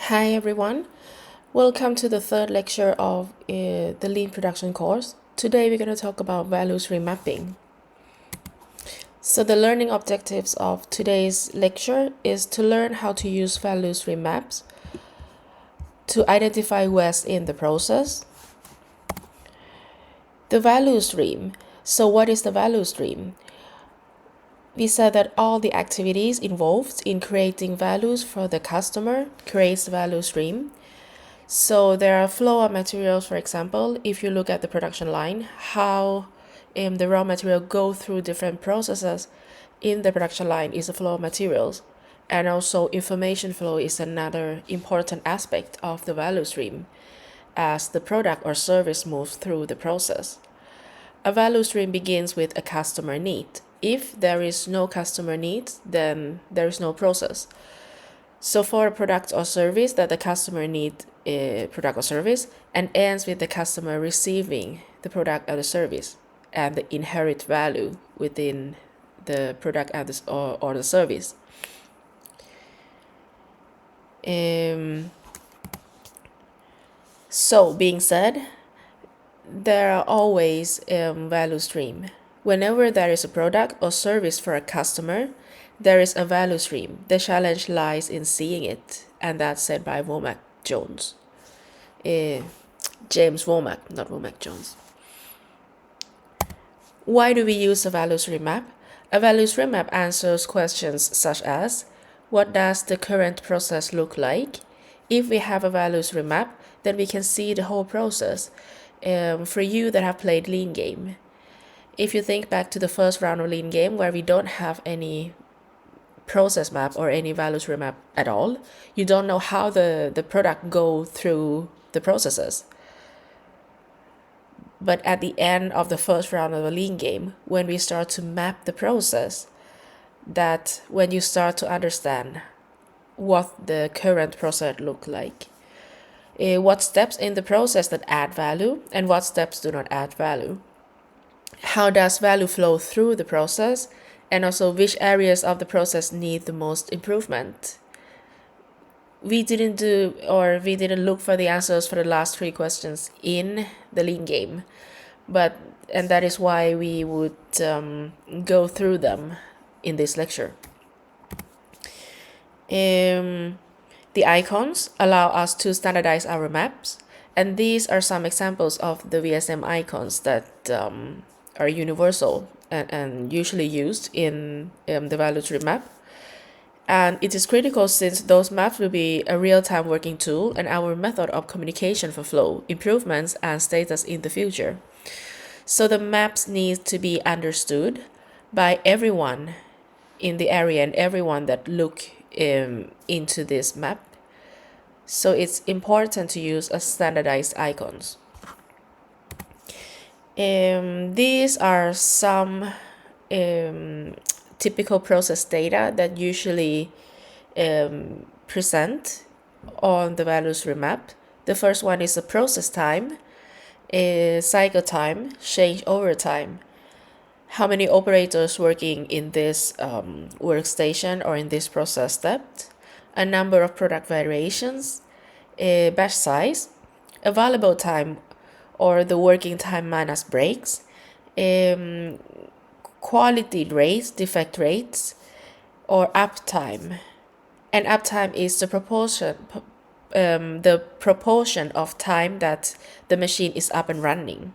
Hi everyone, welcome to the third lecture of the Lean Production course. Today we're going to talk about value stream mapping. So the learning objectives of today's lecture is to learn how to use value stream maps, to identify waste in the process. The value stream. So what is the value stream? We said that all the activities involved in creating values for the customer creates the value stream. So there are flow of materials, for example, if you look at the production line, how the raw material go through different processes in the production line is a flow of materials. And also information flow is another important aspect of the value stream as the product or service moves through the process. A value stream begins with a customer need. If there is no customer need, then there is no process. So for a product or service that the customer need a product or service and ends with the customer receiving the product or the service and the inherent value within the product and or the service. So being said, there are always value stream. Whenever there is a product or service for a customer, there is a value stream. The challenge lies in seeing it, and that's said by Womack Jones. James Womack, not Womack Jones. Why do we use a value stream map? A value stream map answers questions such as, what does the current process look like? If we have a value stream map, then we can see the whole process. For you that have played Lean game, if you think back to the first round of Lean game where we don't have any process map or any value stream map at all, you don't know how the product go through the processes. But at the end of the first round of the Lean game, when we start to map the process, that when you start to understand what the current process look like, what steps in the process that add value and what steps do not add value. How does value flow through the process, and also which areas of the process need the most improvement. We didn't look for the answers for the last three questions in the Lean game, and that is why we would go through them in this lecture. The icons allow us to standardize our maps, and these are some examples of the VSM icons that are universal and usually used in the value stream map. And it is critical since those maps will be a real-time working tool and our method of communication for flow, improvements, and status in the future. So the maps need to be understood by everyone in the area and everyone that look into this map. So it's important to use a standardized icons. These are some typical process data that usually present on the value stream map. The first one is the process time, cycle time, changeover time, how many operators working in this workstation or in this process step, a number of product variations, a batch size, available time or the working time minus breaks, quality rates, defect rates, or uptime. And uptime is the proportion of time that the machine is up and running.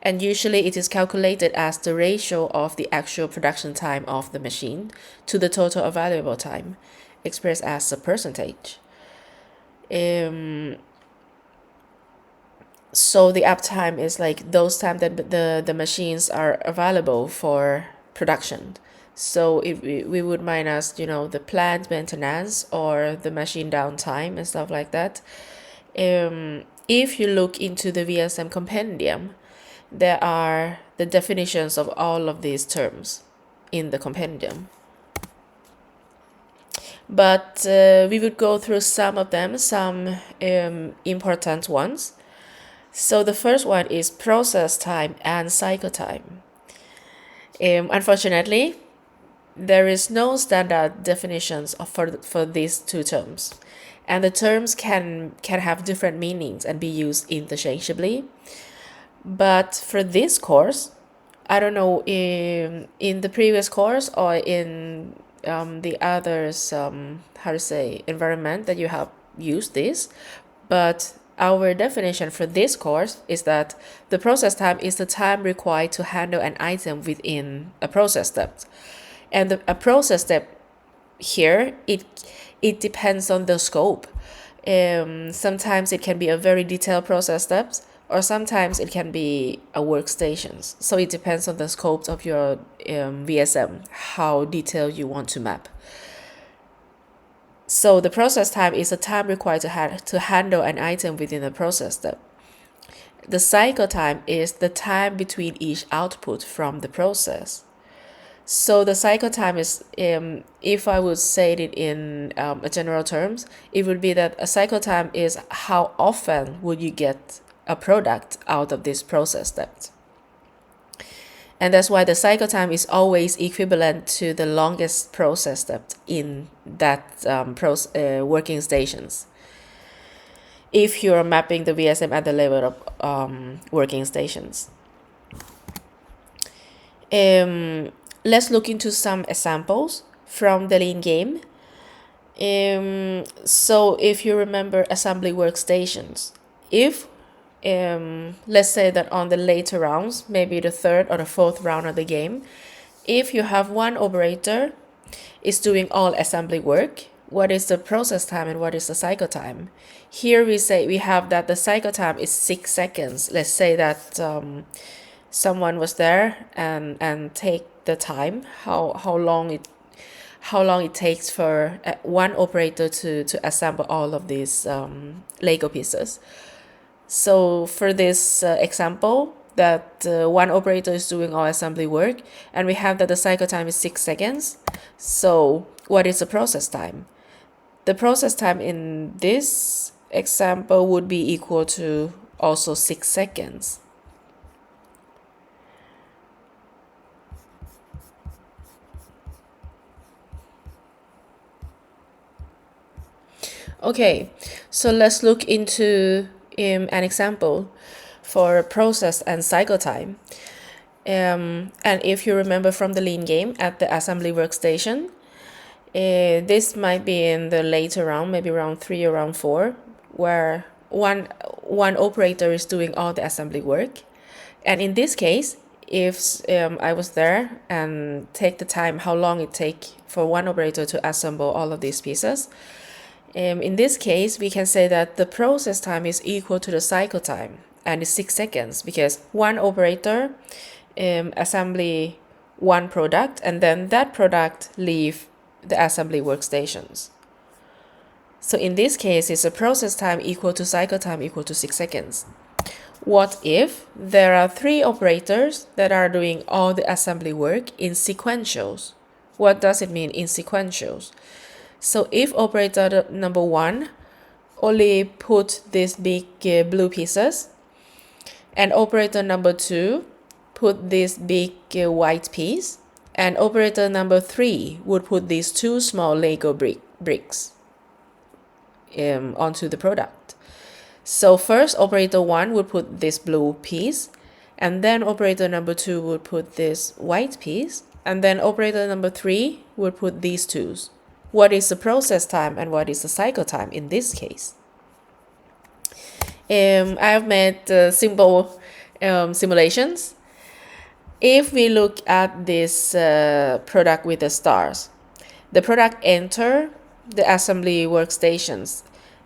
And usually it is calculated as the ratio of the actual production time of the machine to the total available time, expressed as a percentage. So the uptime is like those times that the machines are available for production. So if we would minus, the plant maintenance or the machine downtime and stuff like that. If you look into the VSM compendium, there are the definitions of all of these terms in the compendium. But we would go through some of them, some important ones. So the first one is process time and cycle time. Unfortunately, there is no standard definitions for these two terms, and the terms can have different meanings and be used interchangeably. But for this course, I don't know in the previous course or in the others how to say environment that you have used this, but our definition for this course is that the process time is the time required to handle an item within a process step. And a process step here, it depends on the scope. Sometimes it can be a very detailed process steps, or sometimes it can be a workstations. So it depends on the scope of your VSM, how detailed you want to map. So the process time is the time required to handle an item within a process step. The cycle time is the time between each output from the process. So the cycle time is, if I would say it in a general terms, it would be that a cycle time is how often would you get a product out of this process step. And that's why the cycle time is always equivalent to the longest process step in that working stations. If you're mapping the VSM at the level of working stations. Let's look into some examples from the Lean game. So if you remember assembly workstations, if let's say that on the later rounds, maybe the third or the fourth round of the game, if you have one operator is doing all assembly work, what is the process time and what is the cycle time? Here we have that the cycle time is 6 seconds. Let's say that someone was there and take the time, how long it takes for one operator to assemble all of these Lego pieces. So for this example, that one operator is doing all assembly work, and we have that the cycle time is 6 seconds. So what is the process time? The process time in this example would be equal to also 6 seconds. Okay, so let's look into an example for process and cycle time. And if you remember from the Lean game at the assembly workstation, this might be in the later round, maybe round 3 or round 4, where one operator is doing all the assembly work. And in this case, if I was there and take the time, how long it take for one operator to assemble all of these pieces, in this case, we can say that the process time is equal to the cycle time, and it's 6 seconds, because one operator assembly one product, and then that product leave the assembly workstations. So in this case, it's a process time equal to cycle time equal to 6 seconds. What if there are 3 operators that are doing all the assembly work in sequentials? What does it mean in sequentials? So if operator number 1 only put these big blue pieces, and operator number 2 put this big white piece, and operator number 3 would put these 2 small Lego bricks onto the product. So first operator 1 would put this blue piece, and then operator number 2 would put this white piece, and then operator number 3 would put these 2s. What is the process time and what is the cycle time in this case? I have made simple simulations. If we look at this product with the stars, the product enter the assembly workstations,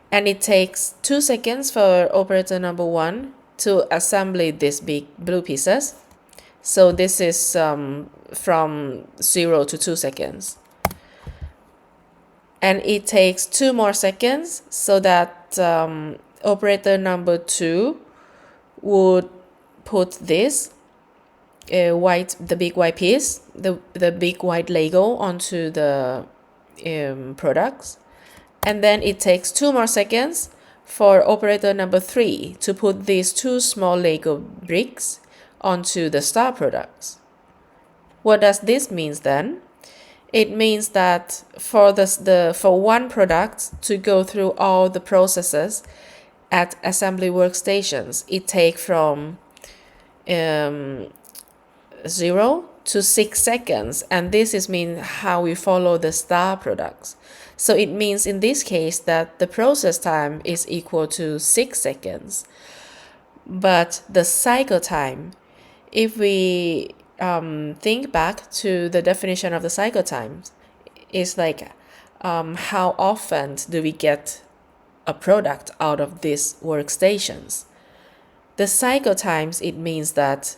and it takes 2 seconds for operator number 1 to assemble these big blue pieces. So this is from 0 to 2 seconds. And it takes 2 more seconds so that operator number 2 would put this the big white piece, the big white Lego onto the products. And then it takes 2 more seconds for operator number 3 to put these 2 small Lego bricks onto the star products. What does this mean then? It means that for one product to go through all the processes at assembly workstations, it takes from 0 to 6 seconds, and this is mean how we follow the star products. So it means in this case that the process time is equal to 6 seconds, but the cycle time, if we think back to the definition of the cycle times, is like how often do we get a product out of these workstations. The cycle times, it means that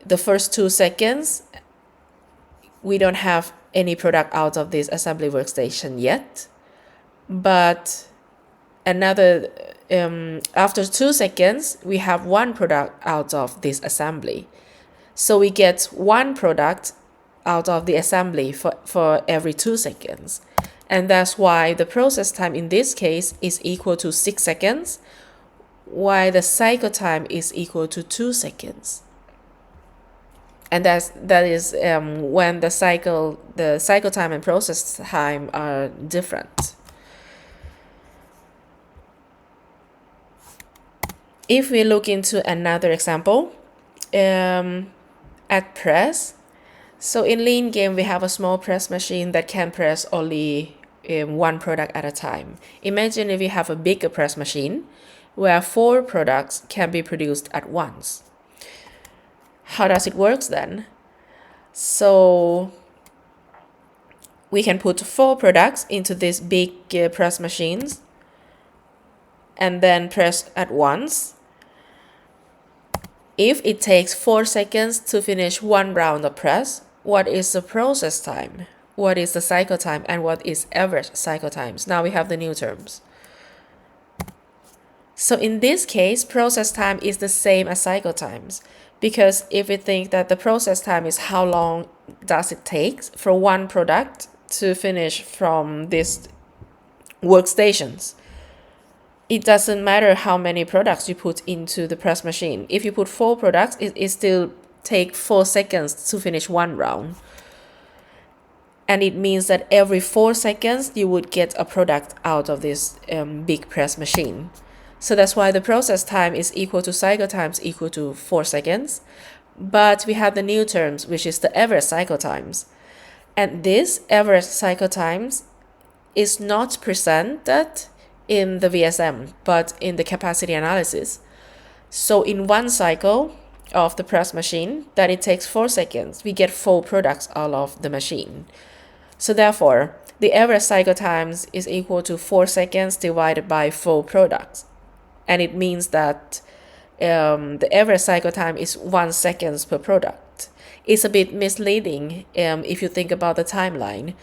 the first 2 seconds we don't have any product out of this assembly workstation yet, but another after 2 seconds we have one product out of this assembly. So we get one product out of the assembly for every 2 seconds. And that's why the process time in this case is equal to 6 seconds, while the cycle time is equal to 2 seconds. And that is when the cycle time and process time are different. If we look into another example, at press. So in lean game, we have a small press machine that can press only one product at a time. Imagine if you have a bigger press machine where 4 products can be produced at once. How does it work then? So we can put 4 products into this big press machines and then press at once. If it takes 4 seconds to finish one round of press, what is the process time? What is the cycle time? And what is average cycle times? Now we have the new terms. So in this case, process time is the same as cycle times, because if we think that the process time is how long does it take for one product to finish from these workstations, it doesn't matter how many products you put into the press machine. If you put 4 products, it still takes 4 seconds to finish one round. And it means that every 4 seconds you would get a product out of this big press machine. So that's why the process time is equal to cycle times equal to 4 seconds. But we have the new terms, which is the average cycle times. And this average cycle times is not presented in the VSM, but in the capacity analysis. So in one cycle of the press machine that it takes 4 seconds, we get 4 products out of the machine. So therefore, the average cycle times is equal to 4 seconds divided by 4 products. And it means that the average cycle time is 1 second per product. It's a bit misleading if you think about the timeline,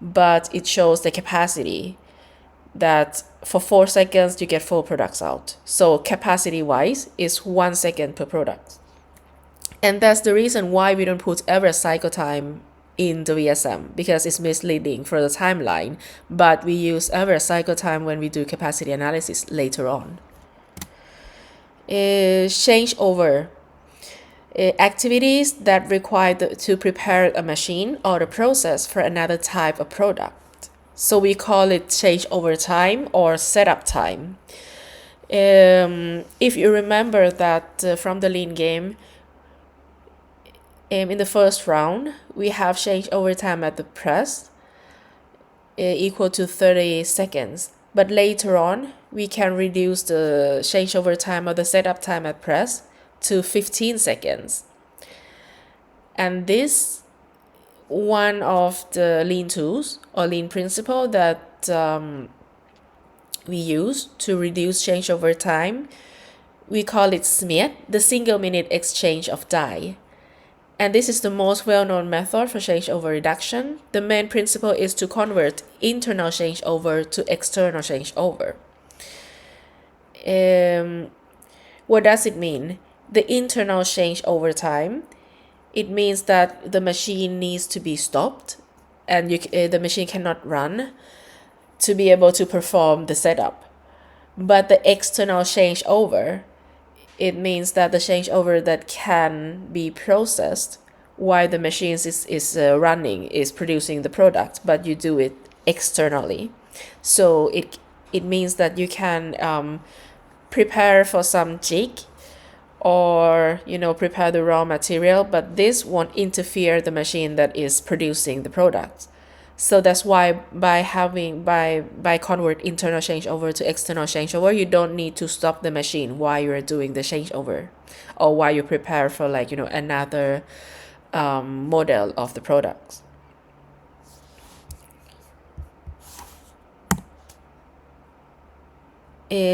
but it shows the capacity that for 4 seconds you get 4 products out. So capacity wise is 1 second per product. And that's the reason why we don't put average cycle time in the VSM, because it's misleading for the timeline, but we use average cycle time when we do capacity analysis later on. Changeover. Activities that require to prepare a machine or a process for another type of product. So we call it changeover time or setup time. If you remember that from the lean game, in the first round, we have changeover time at the press equal to 30 seconds. But later on, we can reduce the changeover time or the setup time at press to 15 seconds. And this one of the lean tools or lean principle that we use to reduce changeover time. We call it SMED, the single minute exchange of die. And this is the most well-known method for changeover reduction. The main principle is to convert internal changeover to external changeover. What does it mean? The internal changeover time, it means that the machine needs to be stopped and the machine cannot run to be able to perform the setup. But the external changeover, it means that the changeover that can be processed while the machines is running, is producing the product, but you do it externally. So it means that you can prepare for some jig, or prepare the raw material, but this won't interfere the machine that is producing the product. So that's why by convert internal changeover to external changeover, you don't need to stop the machine while you're doing the changeover, or while you prepare for another model of the products.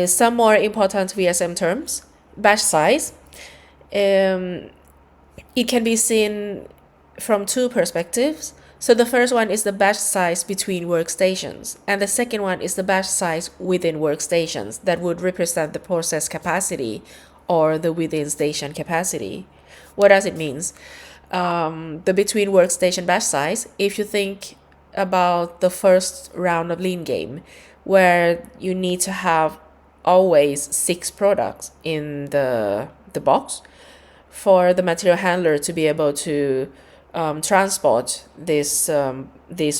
Some more important VSM terms. Batch size. It can be seen from two perspectives. So the first one is the batch size between workstations, and the second one is the batch size within workstations that would represent the process capacity or the within station capacity. What does it mean? The between workstation batch size, if you think about the first round of lean game, where you need to have always 6 products in the box for the material handler to be able to transport these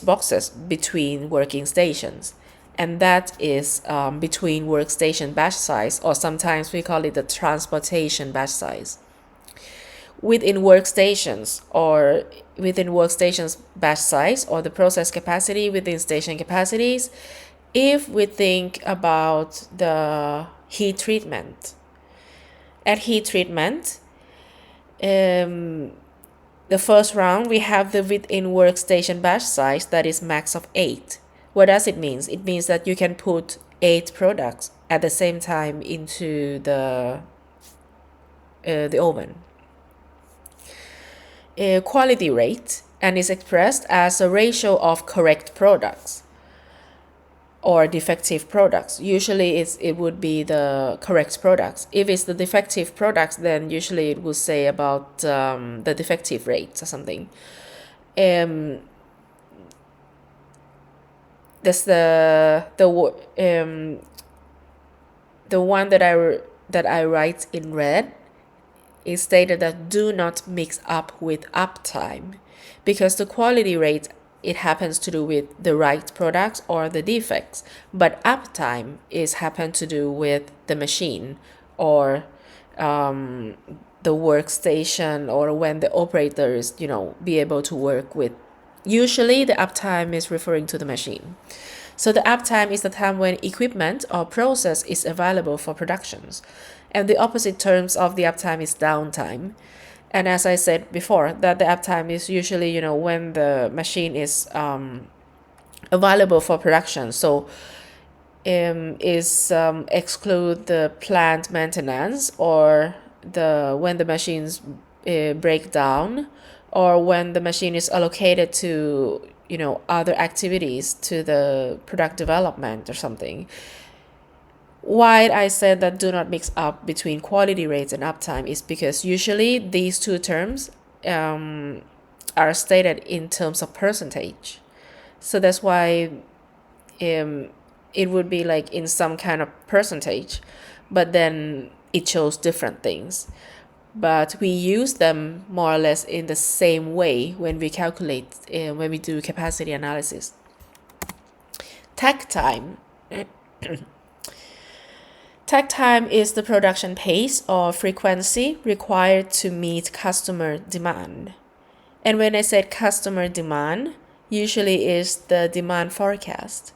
boxes between working stations. And that is between workstation batch size, or sometimes we call it the transportation batch size. Within workstations batch size, or the process capacity within station capacities, if we think about the heat treatment. At heat treatment, the first round, we have the within workstation batch size that is max of 8. What does it mean? It means that you can put 8 products at the same time into the oven. Quality rate, and is expressed as a ratio of correct products or defective products. Usually it would be the correct products. If it's the defective products, then usually it will say about the defective rate or something. That's the one that I write in red is stated that do not mix up with uptime, because the quality rate, it happens to do with the right products or the defects, but uptime is happen to do with the machine or the workstation, or when the operator is be able to work with. Usually the uptime is referring to the machine. So the uptime is the time when equipment or process is available for productions. And the opposite terms of the uptime is downtime. And as I said before, that the uptime is usually, when the machine is available for production. So exclude the plant maintenance, or when the machines break down, or when the machine is allocated to other activities, to the product development or something. Why I said that do not mix up between quality rates and uptime is because usually these two terms are stated in terms of percentage. So that's why it would be like in some kind of percentage, but then it shows different things. But we use them more or less in the same way when we calculate, when we do capacity analysis. Takt time. Takt time is the production pace or frequency required to meet customer demand. And when I said customer demand, usually is the demand forecast.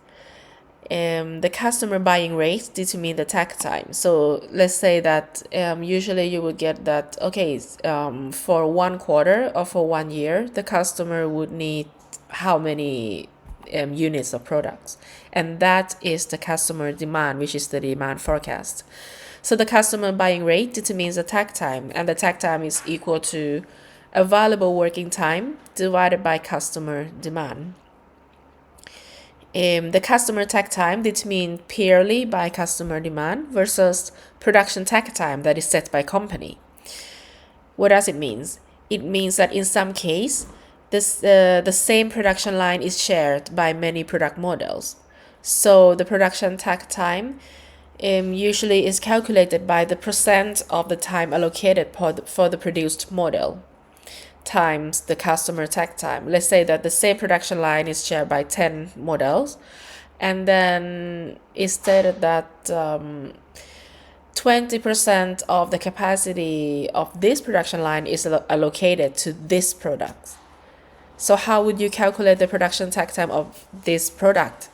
The customer buying rate determine the takt time. So let's say that usually you would get that, okay, for 1 quarter or for 1 year, the customer would need how many units of products. And that is the customer demand, which is the demand forecast. So the customer buying rate determines the takt time, and the takt time is equal to available working time divided by customer demand. The customer takt time determined purely by customer demand versus production takt time that is set by company. What does it mean? It means that in some case, the same production line is shared by many product models. So the production takt time usually is calculated by the percent of the time allocated for the produced model. times the customer takt time. Let's say that the same production line is shared by 10 models, and then it's stated that 20% of the capacity of this production line is allocated to this product. So how would you calculate the production takt time of this product?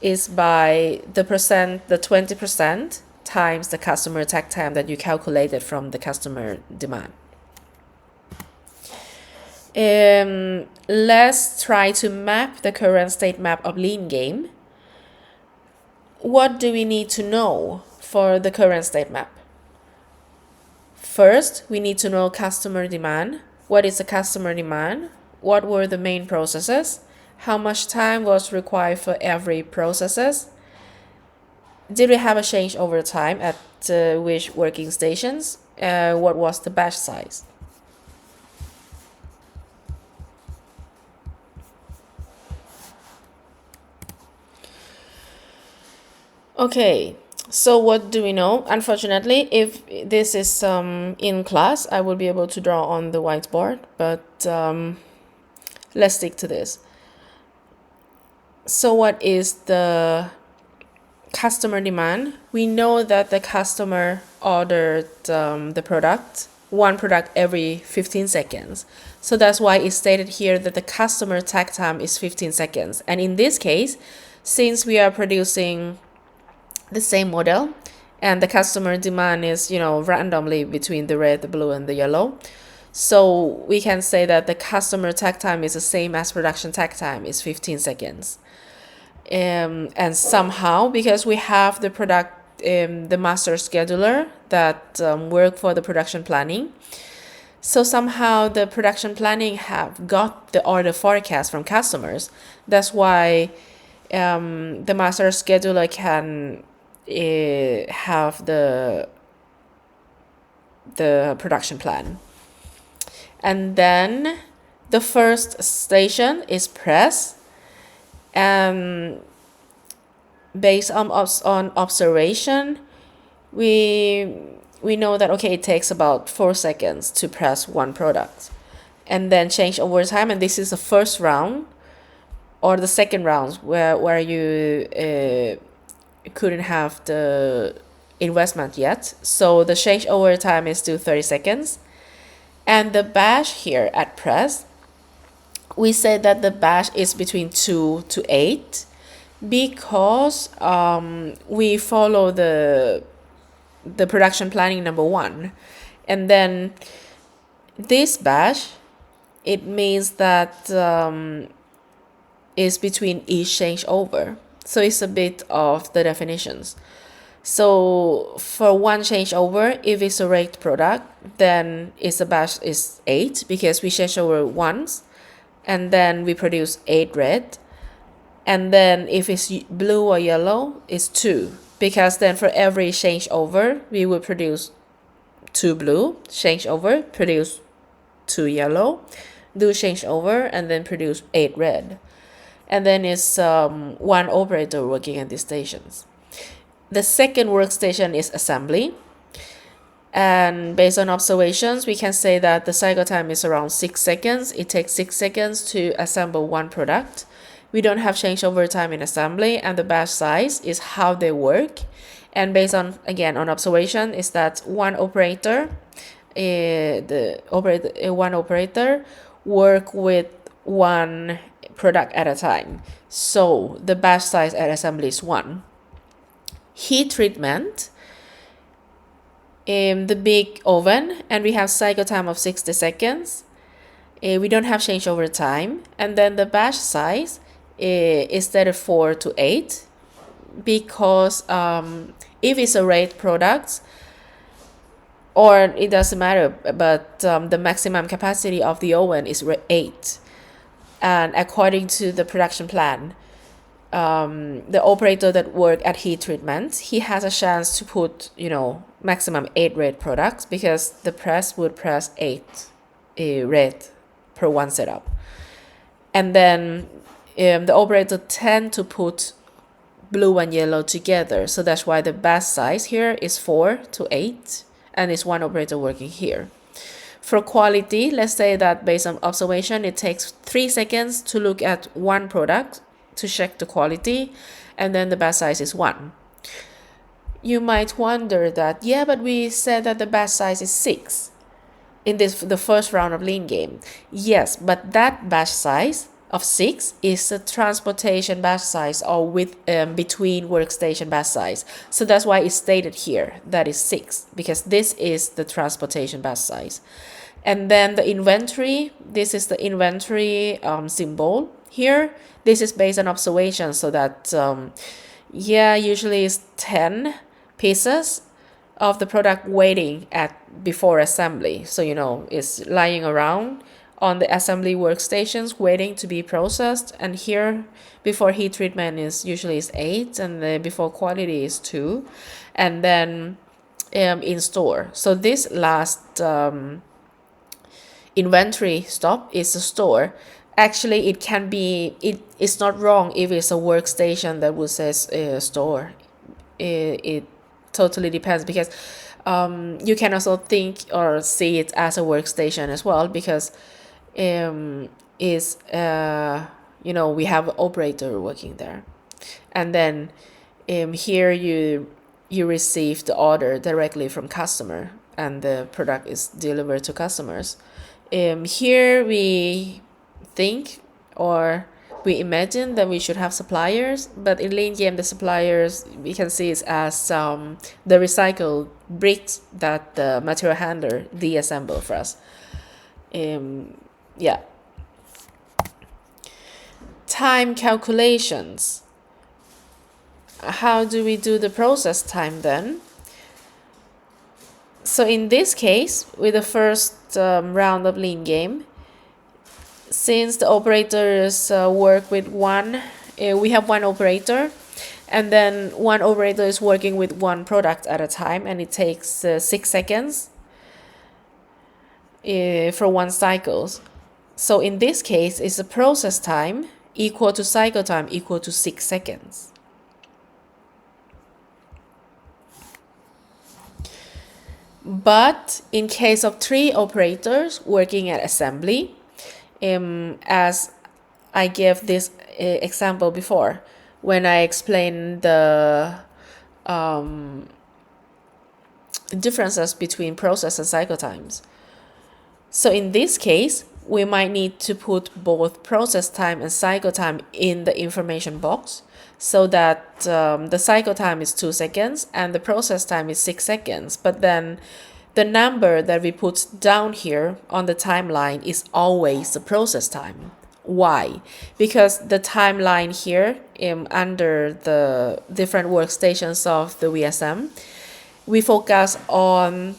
Is by the 20% times the customer takt time that you calculated from the customer demand. Let's try to map the current state map of Lean game. What do we need to know for the current state map? First, we need to know customer demand. What is the customer demand? What were the main processes? How much time was required for every processes? Did we have a change over time at which working stations? What was the batch size? Okay, so what do we know? Unfortunately, if this is in class, I will be able to draw on the whiteboard, but let's stick to this. So what is the customer demand? We know that the customer ordered the product, one product every 15 seconds. So that's why it's stated here that the customer takt time is 15 seconds. And in this case, since we are producing the same model and the customer demand is, randomly between the red, the blue, and the yellow, so we can say that the customer takt time is the same as production takt time, is 15 seconds. And somehow, because we have the the master scheduler that work for the production planning, so somehow the production planning have got the order forecast from customers. That's why the master scheduler can have the production plan. And then the first station is press. Based on observation, we know that, okay, it takes about 4 seconds to press one product, and then change over time. And this is the first round or the second round where you couldn't have the investment yet. So the change over time is still 30 seconds. And the batch here at press, we say that the batch is between 2 to 8 because we follow the production planning number 1. And then this batch, it means that is between each changeover. So it's a bit of the definitions. So for one changeover, if it's a rate product, then the batch is 8 because we change over once, and then we produce 8 red. And then if it's blue or yellow, it's 2 because then for every changeover, we will produce 2 blue, changeover, produce 2 yellow, do changeover, and then produce 8 red. And then it's one operator working at these stations. The second workstation is assembly. And based on observations, we can say that the cycle time is around 6 seconds. It takes 6 seconds to assemble one product. We don't have changeover time in assembly, and the batch size is how they work. And based on, again, on observation, is that one operator work with one product at a time. So the batch size at assembly is 1. Heat treatment, the big oven, and we have cycle time of 60 seconds. We don't have changeover time, and then the batch size is set at 4 to 8 because if it's a rate product, or it doesn't matter, but the maximum capacity of the oven is 8. And according to the production plan, the operator that work at heat treatment, he has a chance to put, maximum 8 red products because the press would press 8 red per one setup. And then the operator tend to put blue and yellow together. So that's why the batch size here is 4 to 8 and it's one operator working here. For quality, let's say that based on observation, it takes 3 seconds to look at one product to check the quality, and then the batch size is 1. You might wonder that, yeah, but we said that the batch size is 6 in the first round of lean game. Yes, but that batch size of 6 is a transportation batch size, or with between workstation batch size. So that's why it's stated here that is 6, because this is the transportation batch size. And then the inventory, this is the inventory symbol here. This is based on observation, so that usually it's 10 pieces of the product waiting at before assembly. So it's lying around on the assembly workstations waiting to be processed. And here before heat treatment is usually 8, and the before quality is 2, and then in store. So this last inventory stop is the store. Actually, it can be, it's not wrong if it's a workstation that will say store. It totally depends, because you can also think or see it as a workstation as well, because we have an operator working there. And then here you receive the order directly from customer, and the product is delivered to customers. Here we think, or we imagine that we should have suppliers, but in lean game the suppliers we can see it as the recycled bricks that the material handler deassemble for us. Time calculations. How do we do the process time then? So in this case, with the first round of lean game, since the operators work with one, we have one operator, and then one operator is working with one product at a time, and it takes 6 seconds for one cycle. So in this case, it's a process time equal to cycle time equal to 6 seconds. But in case of 3 operators working at assembly, as I gave this example before, when I explained the differences between process and cycle times. So in this case, we might need to put both process time and cycle time in the information box, so that the cycle time is 2 seconds and the process time is 6 seconds. But then the number that we put down here on the timeline is always the process time. Why? Because the timeline here under the different workstations of the VSM, we focus on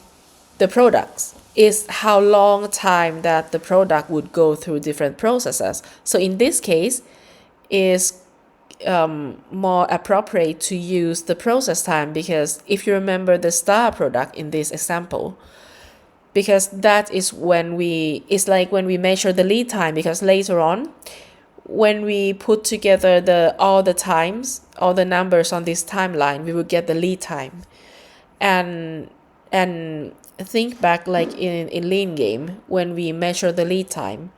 the products. Is how long time that the product would go through different processes. So in this case, is more appropriate to use the process time, because if you remember the star product in this example, because that is when it's like when we measure the lead time, because later on when we put together all the times, all the numbers on this timeline, we will get the lead time. And think back, like in lean game, when we measure the lead time,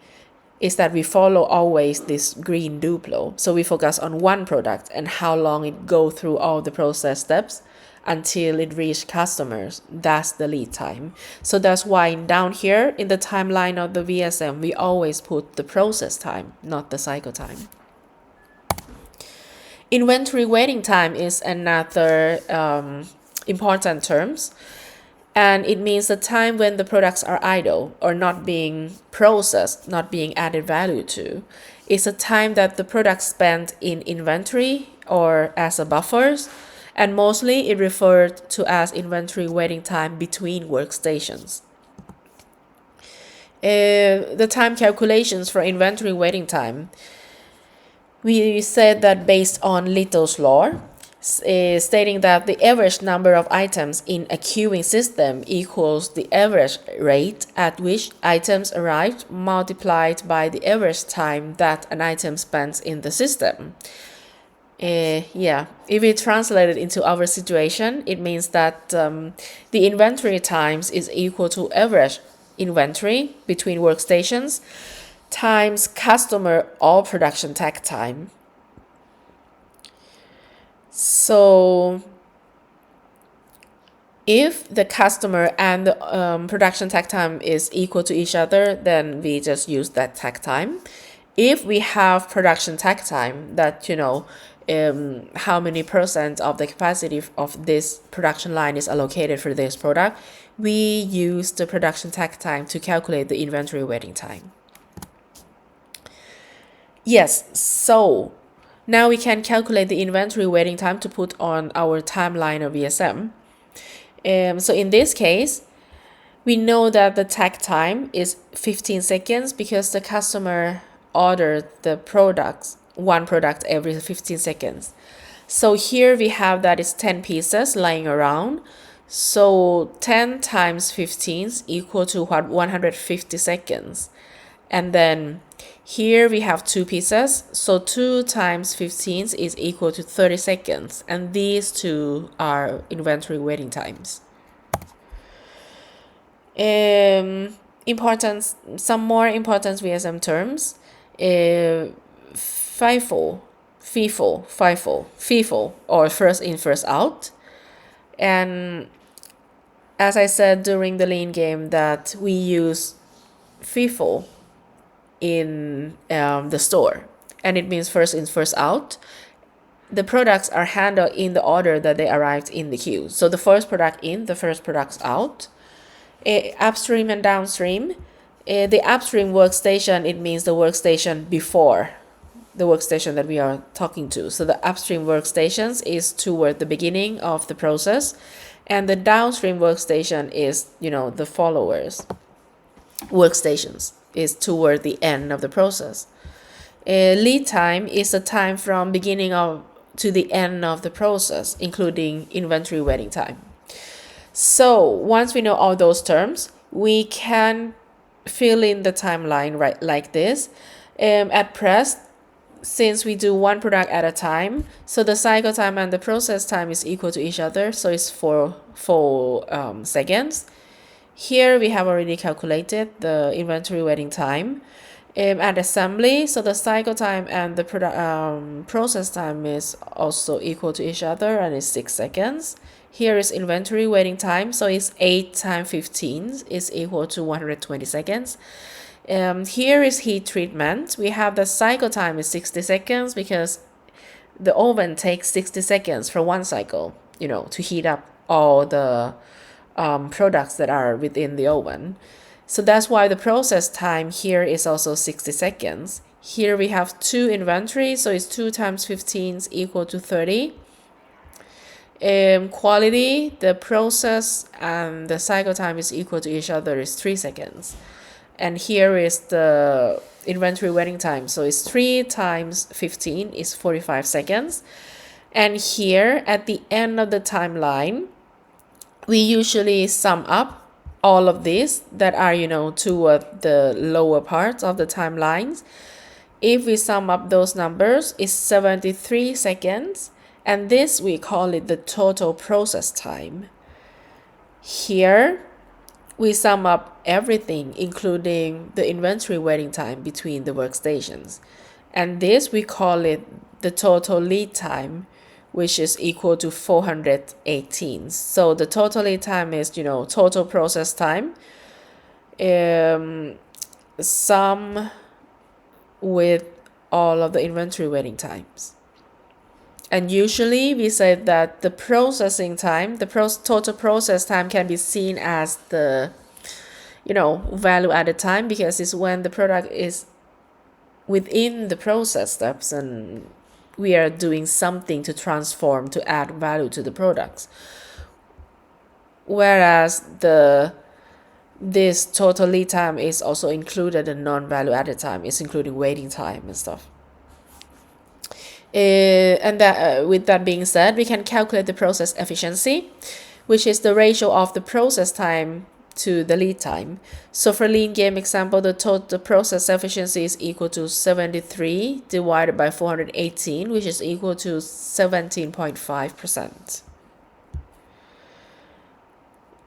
is that we follow always this green Duplo. So we focus on one product and how long it go through all the process steps until it reach customers. That's the lead time. So that's why down here in the timeline of the VSM, we always put the process time, not the cycle time. Inventory waiting time is another important terms. And it means the time when the products are idle or not being processed, not being added value to. It's a time that the products spent in inventory or as a buffers, and mostly it referred to as inventory waiting time between workstations. The time calculations for inventory waiting time. We said that based on Little's law, stating that the average number of items in a queuing system equals the average rate at which items arrived multiplied by the average time that an item spends in the system. If we translate it into our situation, it means that the inventory times is equal to average inventory between workstations times customer or production takt time. So if the customer and the production takt time is equal to each other, then we just use that takt time. If we have production takt time that, how many percent of the capacity of this production line is allocated for this product, we use the production takt time to calculate the inventory waiting time. Yes, so now we can calculate the inventory waiting time to put on our timeline of VSM. So in this case, we know that the takt time is 15 seconds because the customer ordered the products, one product every 15 seconds. So here we have that is 10 pieces lying around. So 10 times 15 is equal to 150 seconds. And then here we have 2 pieces. So 2 times 15 is equal to 30 seconds. And these two are inventory waiting times. Some more important VSM terms. FIFO, or first in, first out. And as I said during the lean game, that we use FIFO in the store, and it means first in, first out. The products are handled in the order that they arrived in the queue. So the first product in, the first products out. Upstream and downstream. The upstream workstation, it means the workstation before the workstation that we are talking to. So the upstream workstations is toward the beginning of the process, and the downstream workstation is, the followers workstations is toward the end of the process. Lead time is the time from beginning of to the end of the process, including inventory waiting time. So once we know all those terms, we can fill in the timeline right like this. At press, since we do one product at a time, so the cycle time and the process time is equal to each other, so it's 4 seconds. Here we have already calculated the inventory waiting time. At assembly, so the cycle time and the process time is also equal to each other, and it's 6 seconds. Here is inventory waiting time, so it's 8 times 15 is equal to 120 seconds. Here is heat treatment. We have the cycle time is 60 seconds because the oven takes 60 seconds for one cycle, to heat up all the products that are within the oven. So that's why the process time here is also 60 seconds. Here we have 2 inventory, so it's 2 times 15 is equal to 30. Quality, the process and the cycle time is equal to each other is 3 seconds. And here is the inventory waiting time. So it's 3 times 15 is 45 seconds. And here at the end of the timeline, we usually sum up all of these that are, toward the lower parts of the timelines. If we sum up those numbers, it's 73 seconds. And this, we call it the total process time. Here, we sum up everything, including the inventory waiting time between the workstations. And this, we call it the total lead time, which is equal to 418. So the total lead time is, total process time, sum with all of the inventory waiting times. And usually we say that the processing time, the total process time can be seen as the, value added time, because it's when the product is within the process steps and we are doing something to transform, to add value to the products. Whereas this total lead time is also included in non-value added time. It's including waiting time and stuff. And that, with that being said, we can calculate the process efficiency, which is the ratio of the process time to the lead time. So for lean game example, the total process efficiency is equal to 73 divided by 418, which is equal to 17.5%.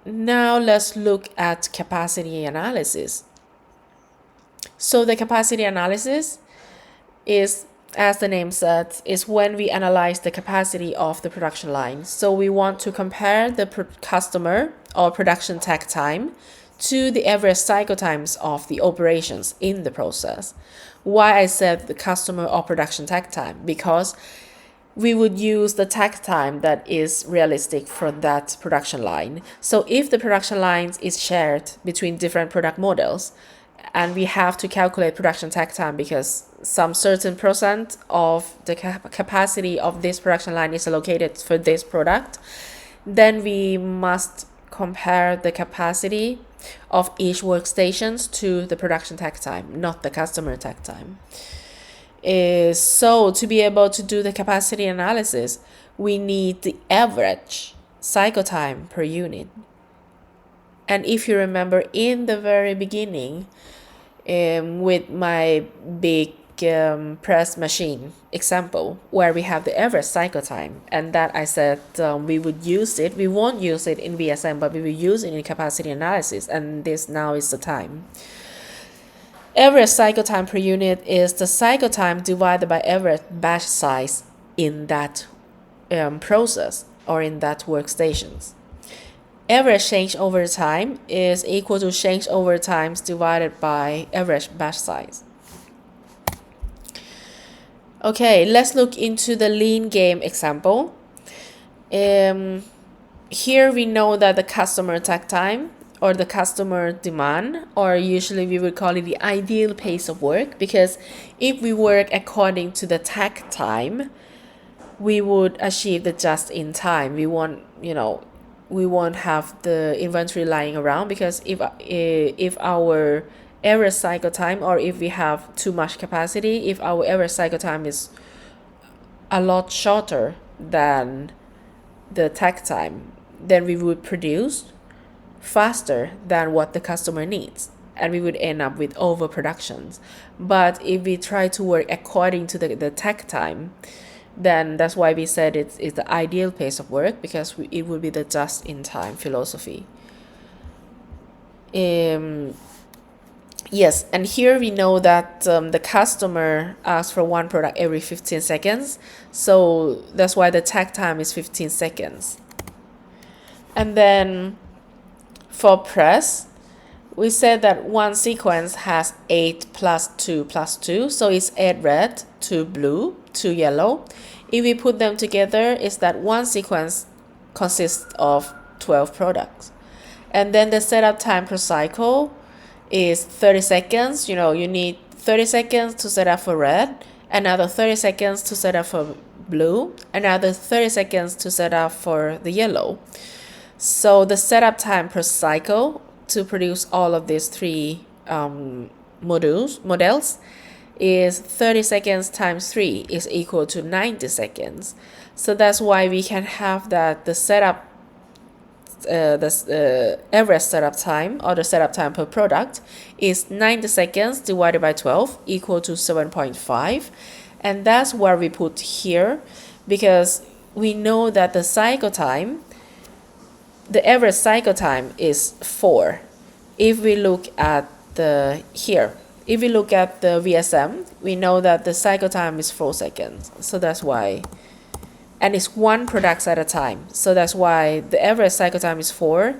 Now let's look at capacity analysis. So the capacity analysis is, as the name says, is when we analyze the capacity of the production line. So we want to compare the customer or production takt time to the average cycle times of the operations in the process. Why I said the customer or production takt time? Because we would use the takt time that is realistic for that production line. So if the production lines is shared between different product models, and we have to calculate production takt time because some certain percent of the capacity of this production line is allocated for this product, then we must compare the capacity of each workstations to the production takt time, not the customer takt time. So to be able to do the capacity analysis, we need the average cycle time per unit. And if you remember in the very beginning, with my big press machine example, where we have the average cycle time, and that I said we would use it. We won't use it in VSM, but we will use it in capacity analysis, and this now is the time. Average cycle time per unit is the cycle time divided by average batch size in that process or in that workstations. Average changeover time is equal to changeover times divided by average batch size. Okay, let's look into the lean game example. Here we know that the customer takt time or the customer demand, or usually we would call it the ideal pace of work, because if we work according to the takt time, we would achieve the just in time. We won't have the inventory lying around, because if our average cycle time, or if we have too much capacity, if our average cycle time is a lot shorter than the takt time, then we would produce faster than what the customer needs, and we would end up with overproductions. But if we try to work according to the takt time, then that's why we said it's the ideal pace of work, because it would be the just-in-time philosophy. Yes, and here we know that the customer asks for one product every 15 seconds, so that's why the takt time is 15 seconds. And then for press, we said that one sequence has 8 plus 2 plus 2, so it's 8 red, 2 blue, 2 yellow. If we put them together, is that one sequence consists of 12 products. And then the setup time per cycle is 30 seconds. You need 30 seconds to set up for red, another 30 seconds to set up for blue, another 30 seconds to set up for the yellow. So the setup time per cycle to produce all of these three models is 30 seconds times 3 is equal to 90 seconds. So that's why we can have that the setup, the average setup time, or the setup time per product, is 90 seconds divided by 12 equal to 7.5. And that's where we put here, because we know that the cycle time, the average cycle time is 4. If we look at if we look at the VSM, we know that the cycle time is 4 seconds. So that's why, and it's one product at a time. So that's why the average cycle time is 4,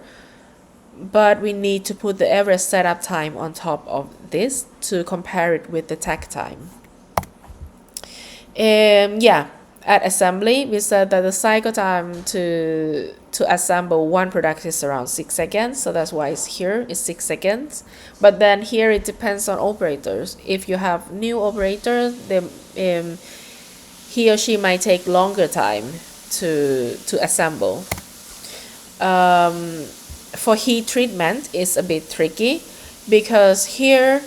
but we need to put the average setup time on top of this to compare it with the takt time. At assembly, we said that the cycle time to assemble one product is around 6 seconds. So that's why it's 6 seconds. But then here it depends on operators. If you have new operators, then he or she might take longer time to assemble. For heat treatment, it's a bit tricky, because here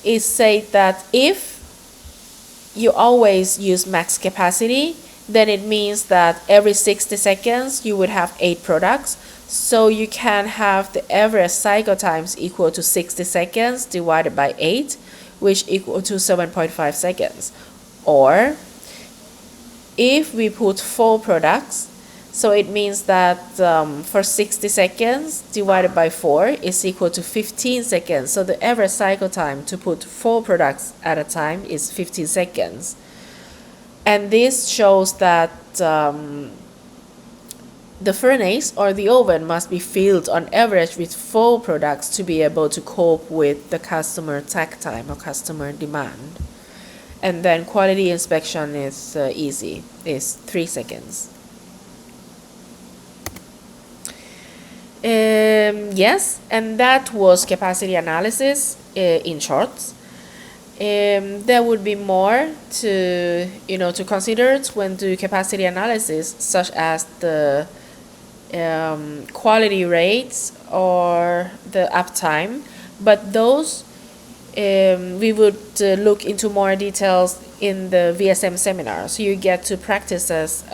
it said that if you always use max capacity, then it means that every 60 seconds you would have 8 products. So you can have the average cycle times equal to 60 seconds divided by 8, which equal to 7.5 seconds. Or if we put 4 products, So it means that for 60 seconds divided by 4 is equal to 15 seconds. So the average cycle time to put 4 products at a time is 15 seconds. And this shows that the furnace or the oven must be filled on average with 4 products to be able to cope with the customer takt time or customer demand. And then quality inspection is easy, is 3 seconds. Yes, and that was capacity analysis in short. There would be more to consider when do capacity analysis, such as the quality rates or the uptime, but those we would look into more details in the VSM seminar. So you get to practices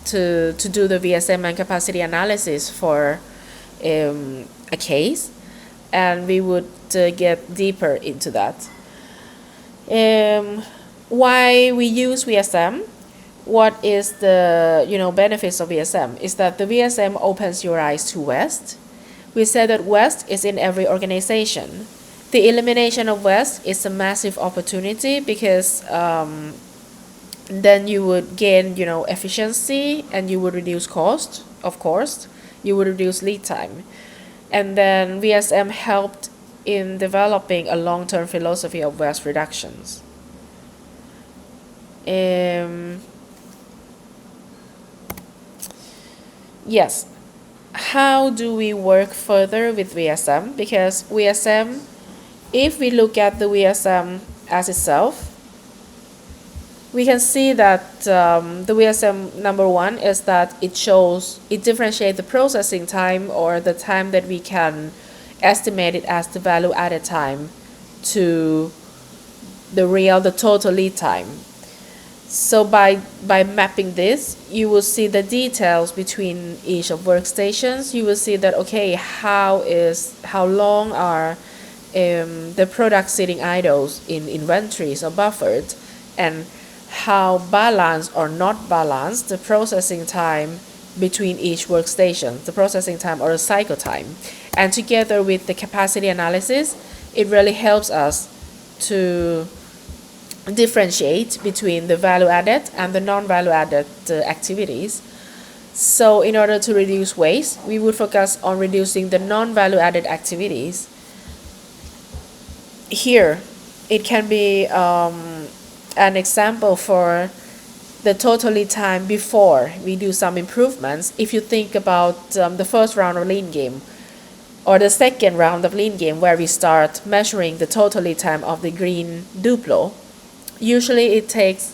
to do the VSM and capacity analysis for a case, and we would get deeper into that. Why we use VSM? What is the benefits of VSM? Is that the VSM opens your eyes to waste. We said that waste is in every organization. The elimination of waste is a massive opportunity because then you would gain efficiency, and you would reduce cost, of course. You would reduce lead time. And then VSM helped in developing a long-term philosophy of waste reductions. Yes, how do we work further with VSM? Because VSM, if we look at the VSM as itself, we can see that the VSM number 1 is that it differentiates the processing time, or the time that we can estimate it as the value added time, to the total lead time. So by mapping this, you will see the details between each of workstations. You will see that how long are the products sitting idles in inventories or buffered, and how balanced or not balanced the processing time between each workstation, the processing time or the cycle time. And together with the capacity analysis, it really helps us to differentiate between the value added and the non-value added activities. So in order to reduce waste, we would focus on reducing the non-value added activities. Here, it can be an example for the total lead time before we do some improvements. If you think about the first round of lean game, or the second round of lean game, where we start measuring the total lead time of the green Duplo, usually it takes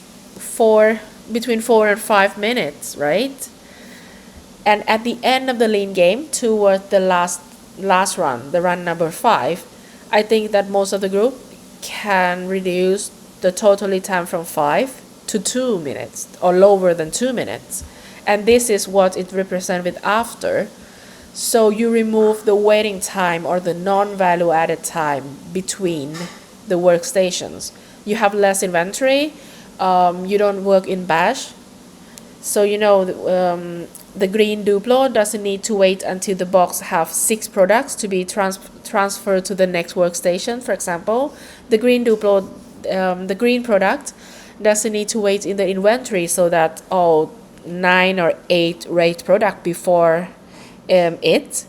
between 4 and 5 minutes, right? And at the end of the lean game, toward the last run, the run number 5, I think that most of the group can reduce the total lead time from 5 to 2 minutes, or lower than 2 minutes. And this is what it represents with after. So you remove the waiting time, or the non-value added time between the workstations. You have less inventory. You don't work in batch. So the green Duplo doesn't need to wait until the box have 6 products to be transferred to the next workstation, for example. The green Duplo, the green product, doesn't need to wait in the inventory so that 9 or 8 rate product before it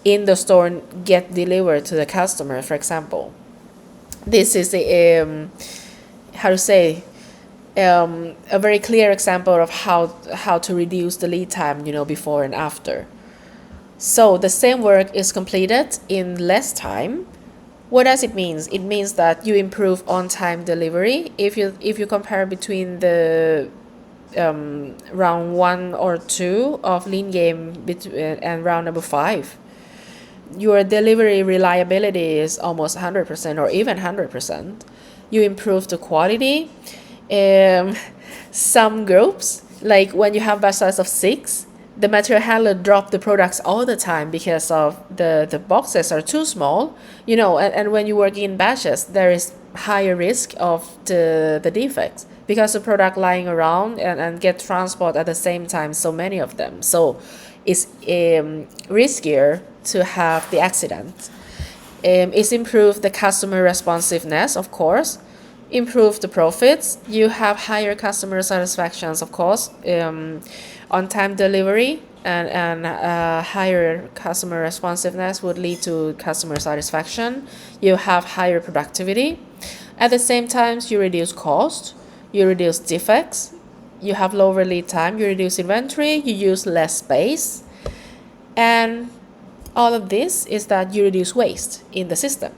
in the store get delivered to the customer, for example. This is a very clear example of how to reduce the lead time, before and after. So the same work is completed in less time. What does it mean? It means that you improve on-time delivery. If you compare between the round 1 or 2 of lean game and round number 5, your delivery reliability is almost 100% or even 100%. You improve the quality. Some groups, like when you have batch size of 6, the material handler drop the products all the time because of the boxes are too small, and when you work in batches, there is higher risk of the defects. because the product lying around and get transport at the same time, so many of them. So it's riskier to have the accident. It's improved the customer responsiveness, of course, improve the profits. You have higher customer satisfactions, of course, on time delivery, and higher customer responsiveness would lead to customer satisfaction. You have higher productivity. At the same time, you reduce cost, you reduce defects, you have lower lead time, you reduce inventory, you use less space, and all of this is that you reduce waste in the system.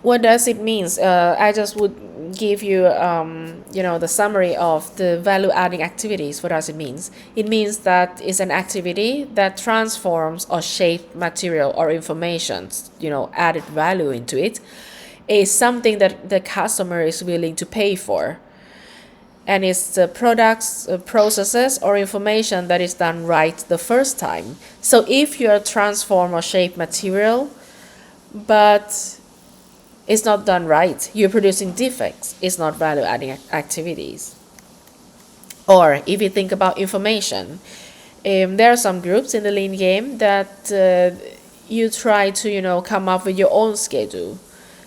What does it mean? I just would give you, the summary of the value-adding activities. What does it mean? It means that it's an activity that transforms or shapes material or information, added value into it, is something that the customer is willing to pay for. And it's the products, processes, or information that is done right the first time. So if you are transform or shape material, but it's not done right, you're producing defects, it's not value-adding activities. Or if you think about information, there are some groups in the lean game that you try to, come up with your own schedule.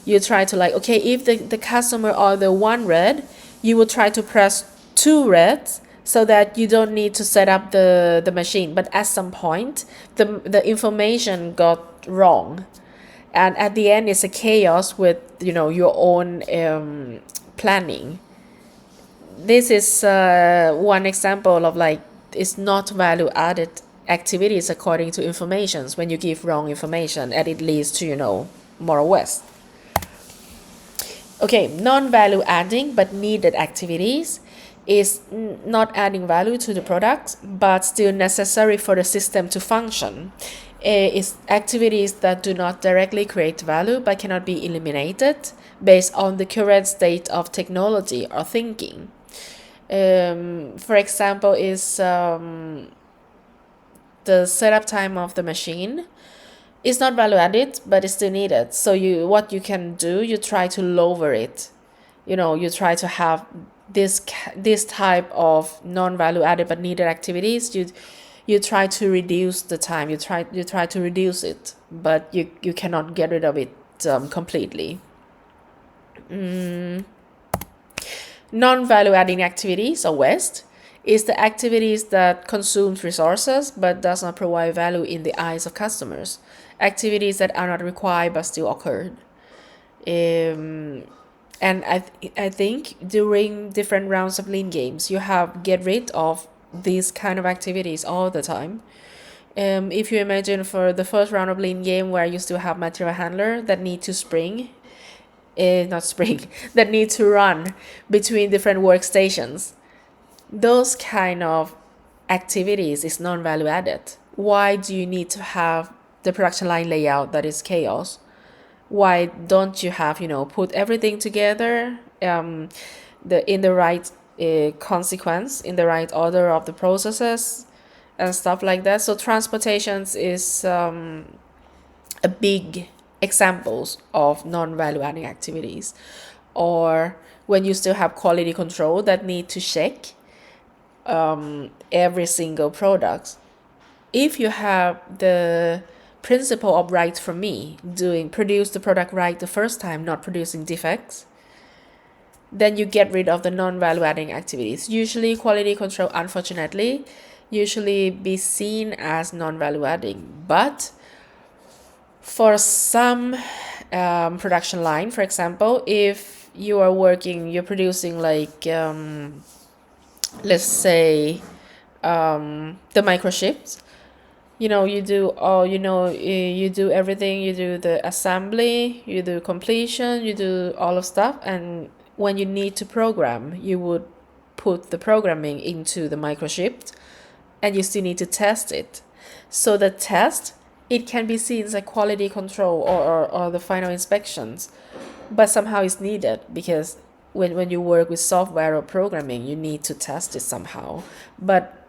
You try to okay, if the customer order one red, you will try to press two reds so that you don't need to set up the machine. But at some point, the information got wrong. And at the end, it's a chaos with, your own planning. This is one example of it's not value-added activities according to informations when you give wrong information and it leads to, more waste. Okay, non-value adding but needed activities is not adding value to the product but still necessary for the system to function. It's activities that do not directly create value but cannot be eliminated based on the current state of technology or thinking. For example, is the setup time of the machine. It's not value added, but it's still needed. So what you can do, you try to lower it. You try to have this type of non-value added but needed activities. You try to reduce the time. You try to reduce it, but you cannot get rid of it completely. Non-value adding activities or waste is the activities that consumes resources but does not provide value in the eyes of customers. Activities that are not required but still occurred. And I think during different rounds of lean games, you have get rid of these kind of activities all the time. If you imagine for the first round of lean game where you still have material handler that need to that need to run between different workstations, those kind of activities is non-value added. Why do you need to have the production line layout that is chaos? Why don't you have put everything together in the right consequence, in the right order of the processes and stuff like that? So transportations is a big examples of non-value adding activities. Or when you still have quality control that need to check every single product. If you have the principle of right from me, produce the product right the first time, not producing defects, then you get rid of the non-value adding activities. Usually quality control, unfortunately, usually be seen as non-value adding, but for some production line, for example, if you're producing let's say the microchips, you do you do everything, you do the assembly, you do completion, you do all of stuff, and when you need to program, you would put the programming into the microchip and you still need to test it. So the test, it can be seen as a quality control or the final inspections, but somehow it's needed because when you work with software or programming, you need to test it somehow. But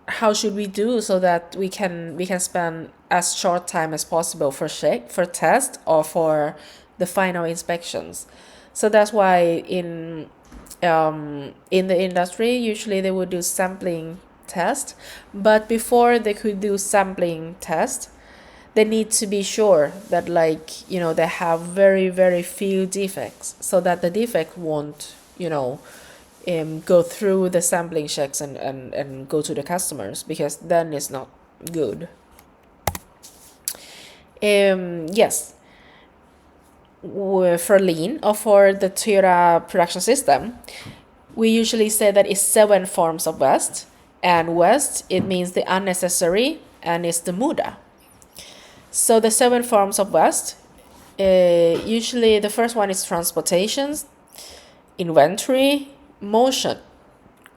how should we do so that we can spend as short time as possible for test or for the final inspections? So that's why in the industry, usually they would do sampling test, but before they could do sampling test, they need to be sure that, like, they have very, very few defects, so that the defect won't, go through the sampling checks and go to the customers, because then it's not good. Yes, for lean or for the Toyota production system, we usually say that it's 7 forms of waste, and waste, it means the unnecessary, and it's the muda. So the 7 forms of waste, usually the first one is transportation, inventory, motion,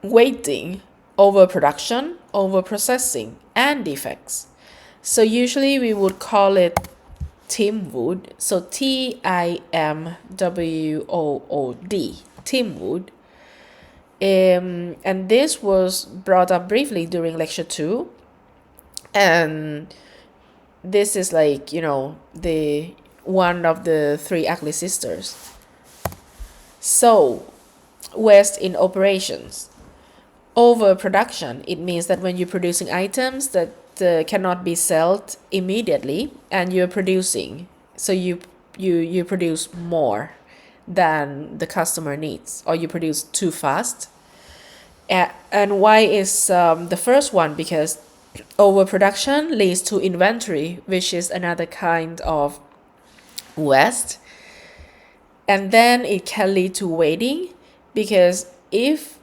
waiting, overproduction, overprocessing, and defects. So usually we would call it Timwood. So TIMWOOD, Timwood. And this was brought up briefly during lecture 2. And this is like, the one of the 3 ugly sisters. So, waste in operations. Overproduction, it means that when you're producing items that cannot be sold immediately, and you're producing, so you produce more than the customer needs, or you produce too fast. And why is the first one? Because overproduction leads to inventory, which is another kind of waste, and then it can lead to waiting, because if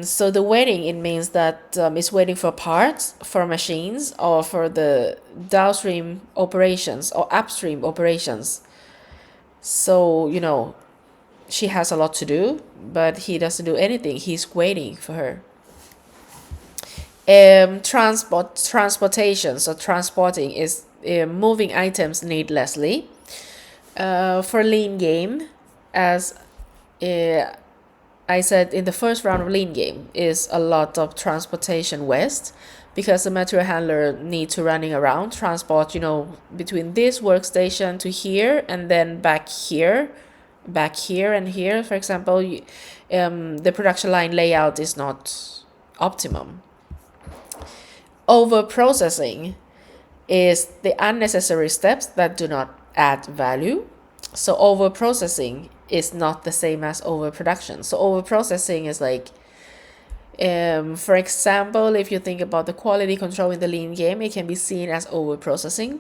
so the waiting, it means that it's waiting for parts, for machines, or for the downstream operations or upstream operations. So, she has a lot to do, but he doesn't do anything. He's waiting for her. Transportation, so transporting is moving items needlessly. For lean game, as I said in the first round of lean game, is a lot of transportation waste, because the material handler needs to running around, transport, between this workstation to here, and then back here and here. For example, the production line layout is not optimum. Over processing is the unnecessary steps that do not add value. So over processing is not the same as overproduction. So overprocessing is like, for example, if you think about the quality control in the lean game, it can be seen as overprocessing,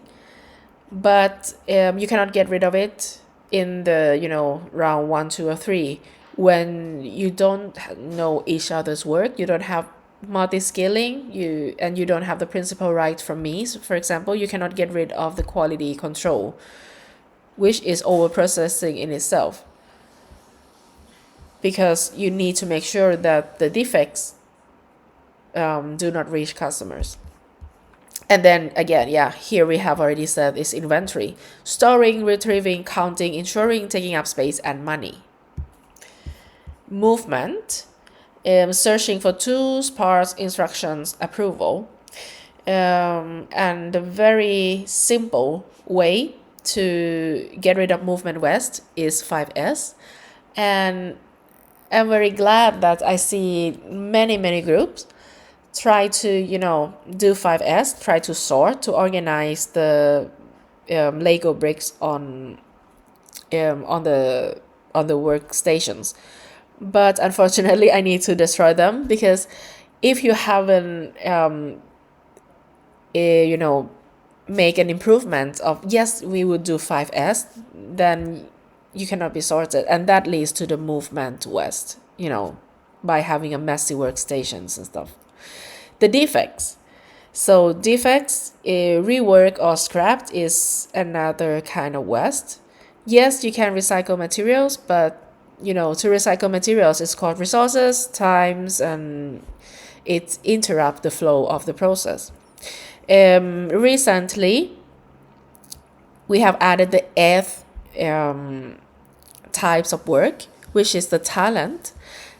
but you cannot get rid of it in the round 1, 2, or 3 when you don't know each other's work. You don't have multi-scaling, and you don't have the principal right from me. So for example, you cannot get rid of the quality control, which is overprocessing in itself, because you need to make sure that the defects do not reach customers. And then again, here we have already said is inventory: storing, retrieving, counting, ensuring, taking up space and money. Movement, searching for tools, parts, instructions, approval. And a very simple way to get rid of movement waste is 5S. And I'm very glad that I see many groups try to do 5S, try to sort, to organize the Lego bricks on the workstations. But unfortunately, I need to destroy them, because if you haven't make an improvement of, yes, we would do 5S, then you cannot be sorted, and that leads to the movement waste, by having a messy workstations and stuff. The defects. So defects, rework or scrapped, is another kind of waste. Yes, you can recycle materials, but to recycle materials is called resources, times, and it interrupts the flow of the process. Recently, we have added the eighth types of work, which is the talent,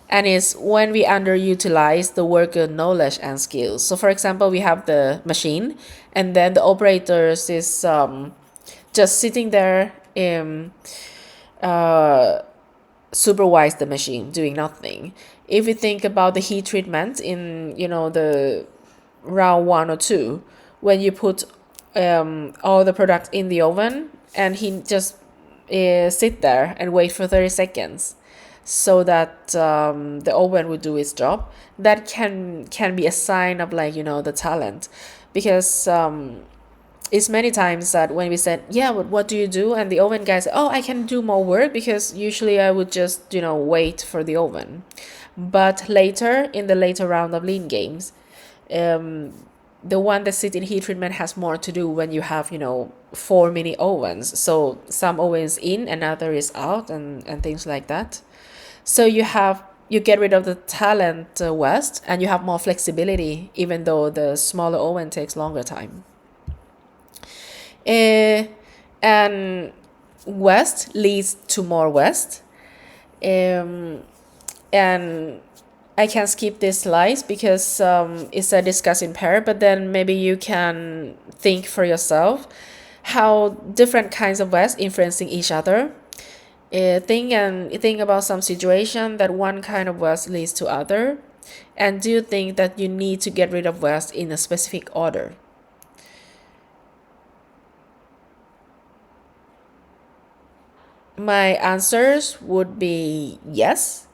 and is when we underutilize the worker knowledge and skills. So for example, we have the machine, and then the operators is just sitting there, uh, supervise the machine doing nothing. If we think about the heat treatment in, the round 1 or 2, when you put all the products in the oven and he just sit there and wait for 30 seconds so that the oven would do its job, that can be a sign of, like, the talent. Because it's many times that when we said, yeah, what do you do, and the oven guy said, oh, I can do more work, because usually I would just wait for the oven. But later, in the later round of lean games, the one that sits in heat treatment has more to do when you have 4 mini ovens, so some ovens in and other is out, and things like that. So you get rid of the talent waste, and you have more flexibility, even though the smaller oven takes longer time. And waste leads to more waste. And I can skip this slide because it's a discussing pair, but then maybe you can think for yourself how different kinds of waste influencing each other. Think about some situation that one kind of waste leads to other, and do you think that you need to get rid of waste in a specific order? My answers would be yes,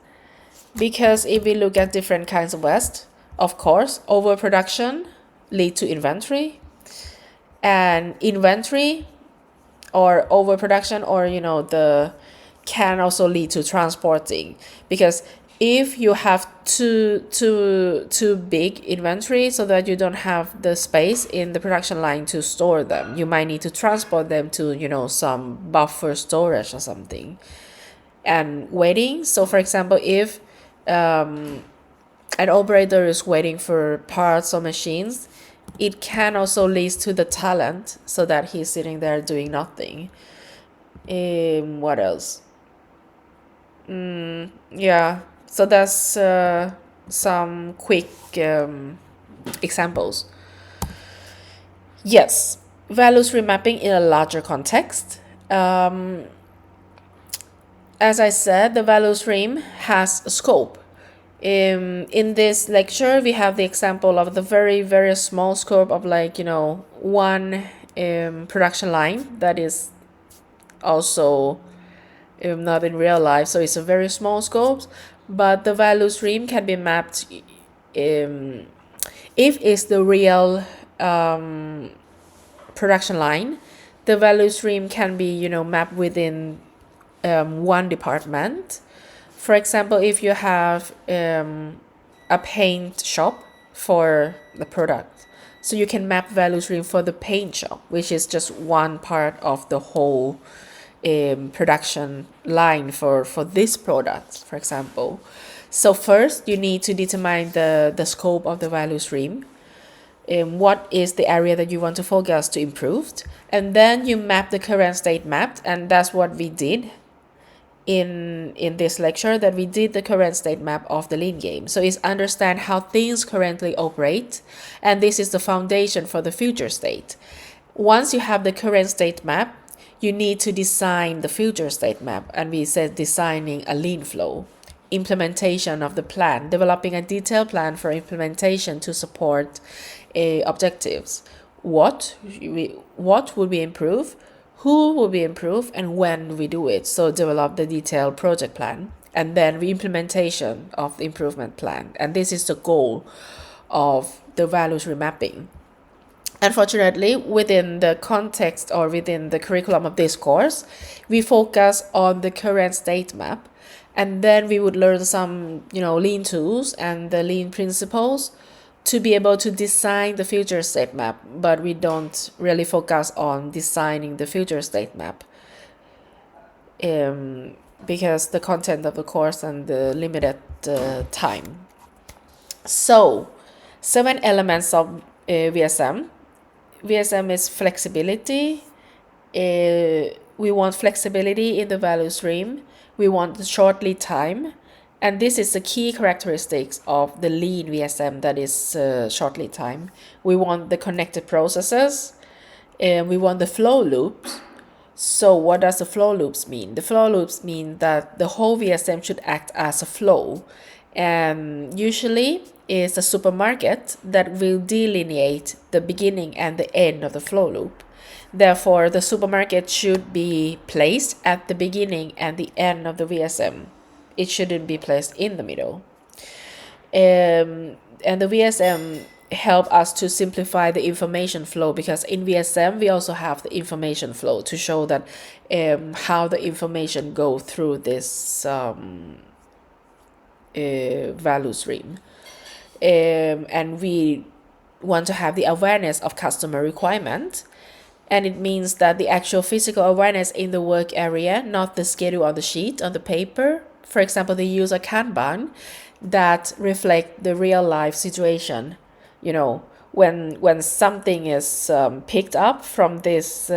because if we look at different kinds of waste, of course, overproduction lead to inventory, and inventory or overproduction, or the can also lead to transporting, because if you have too big inventory so that you don't have the space in the production line to store them, you might need to transport them to some buffer storage or something. And waiting, so for example, if an operator is waiting for parts or machines, it can also lead to the talent, so that he's sitting there doing nothing. What else? Yeah, so that's some quick examples. Yes, values remapping in a larger context. As I said, the value stream has a scope. In this lecture, we have the example of the very, very small scope of, like, one production line that is also not in real life, so it's a very small scope. But the value stream can be mapped if it's the real production line. The value stream can be mapped within one department. For example, if you have a paint shop for the product, so you can map value stream for the paint shop, which is just one part of the whole production line for this product, for example. So first, you need to determine the scope of the value stream. What is the area that you want to focus to improve, and then you map the current state mapped, and that's what we did in this lecture, that we did the current state map of the lean game. So it's understand how things currently operate, and this is the foundation for the future state. Once you have the current state map, you need to design the future state map, and we said designing a lean flow, implementation of the plan, developing a detailed plan for implementation to support objectives. What would we improve? Who will be improved, and when we do it? So develop the detailed project plan, and then the implementation of the improvement plan. And this is the goal of the values remapping. Unfortunately, within the context or within the curriculum of this course, we focus on the current state map, and then we would learn some lean tools and the lean principles to be able to design the future state map, but we don't really focus on designing the future state map because the content of the course and the limited time. So 7 elements of VSM. VSM is flexibility. We want flexibility in the value stream. We want the short lead time. And this is the key characteristics of the lean VSM, that is short lead time. We want the connected processes. We want the flow loops. So what does the flow loops mean? The flow loops mean that the whole VSM should act as a flow, and usually is a supermarket that will delineate the beginning and the end of the flow loop. Therefore, the supermarket should be placed at the beginning and the end of the VSM. It shouldn't be placed in the middle. And the VSM help us to simplify the information flow, because in VSM we also have the information flow to show that how the information go through this value stream. And we want to have the awareness of customer requirement, and it means that the actual physical awareness in the work area, not the schedule on the sheet, on the paper. For example, they use a Kanban that reflect the real life situation. When something is picked up from this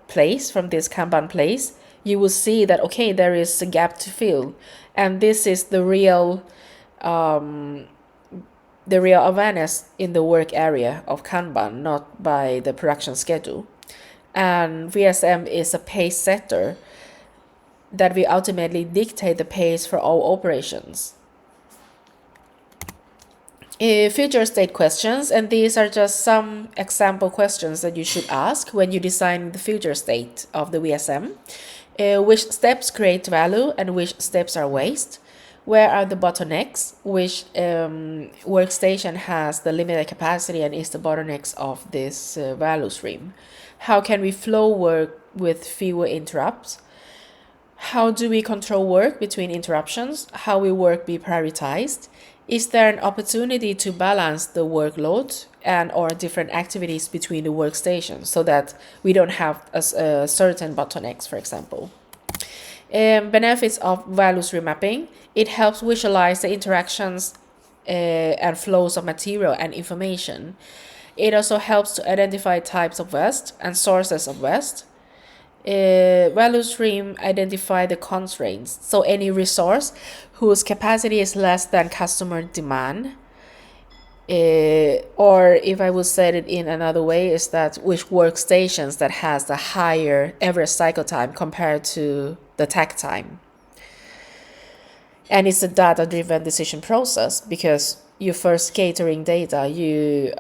place, from this Kanban place, you will see that, okay, there is a gap to fill. And this is the real awareness in the work area of Kanban, not by the production schedule. And VSM is a pace setter that will ultimately dictate the pace for all operations. Future state questions, and these are just some example questions that you should ask when you design the future state of the VSM. Which steps create value and which steps are waste? Where are the bottlenecks? Which workstation has the limited capacity and is the bottlenecks of this value stream? How can we flow work with fewer interrupts? How do we control work between interruptions? How will work be prioritized? Is there an opportunity to balance the workload and or different activities between the workstations so that we don't have a certain bottlenecks, for example? Benefits of value stream mapping. It helps visualize the interactions and flows of material and information. It also helps to identify types of waste and sources of waste. Value stream identify the constraints, so any resource whose capacity is less than customer demand. Or if I would say it in another way, is that which workstations that has the higher average cycle time compared to the takt time. And it's a data-driven decision process, because you first catering data, you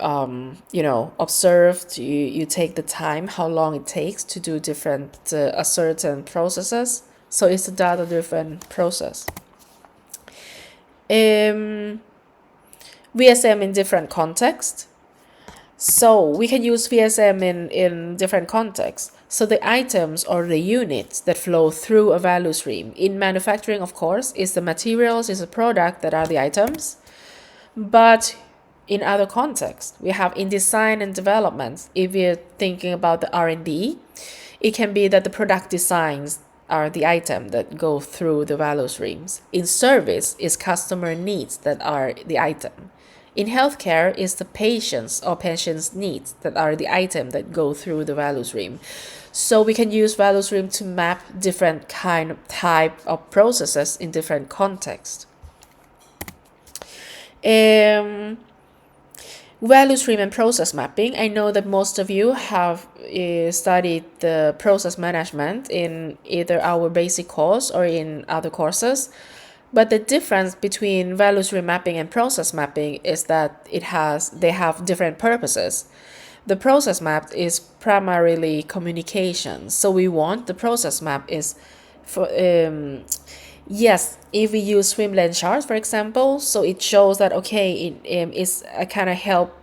observed, you take the time, how long it takes to do different certain processes. So it's a data-driven process. VSM in different contexts. So we can use VSM in different contexts. So the items or the units that flow through a value stream in manufacturing, of course, is the materials, is the product that are the items. But in other contexts, we have in design and development. If you're thinking about the R&D, it can be that the product designs are the item that go through the value streams. In service, is customer needs that are the item. In healthcare, is the patients or patients' needs that are the item that go through the value stream. So we can use value stream to map different type of processes in different contexts. Value stream and process mapping. I know that most of you have studied the process management in either our basic course or in other courses. But the difference between value stream mapping and process mapping is that they have different purposes. The process map is primarily communication. So we want the process map is for yes, if we use swim lane charts, for example, so it shows that, okay, it is a kind of help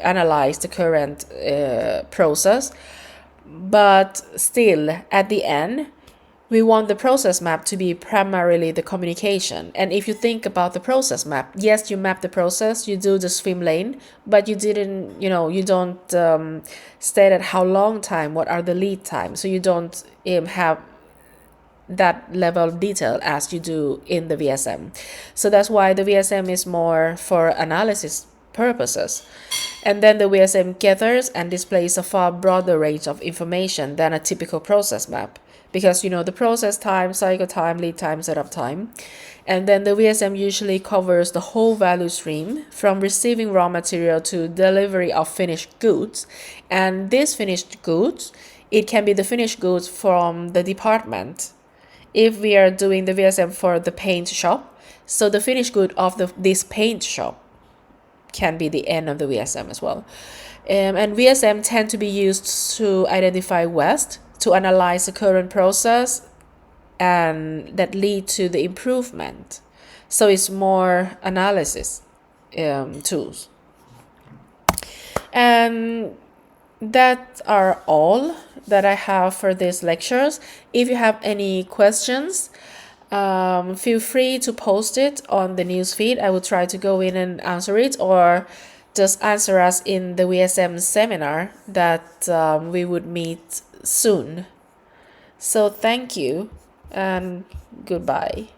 analyze the current process. But still, at the end, we want the process map to be primarily the communication. And if you think about the process map, yes, you map the process, you do the swim lane, but you didn't, you don't state at how long time, what are the lead times. So you don't have that level of detail as you do in the VSM. So that's why the VSM is more for analysis purposes. And then the VSM gathers and displays a far broader range of information than a typical process map, because the process time, cycle time, lead time, setup time. And then the VSM usually covers the whole value stream from receiving raw material to delivery of finished goods. And these finished goods it can be the finished goods from the department. If we are doing the VSM for the paint shop, so the finished good of this paint shop can be the end of the VSM as well. And VSM tend to be used to identify waste, to analyze the current process, and that lead to the improvement. So it's more analysis tools. And that are all that I have for these lectures. If you have any questions, feel free to post it on the newsfeed. I will try to go in and answer it, or just answer us in the VSM seminar that we would meet soon. So thank you and goodbye.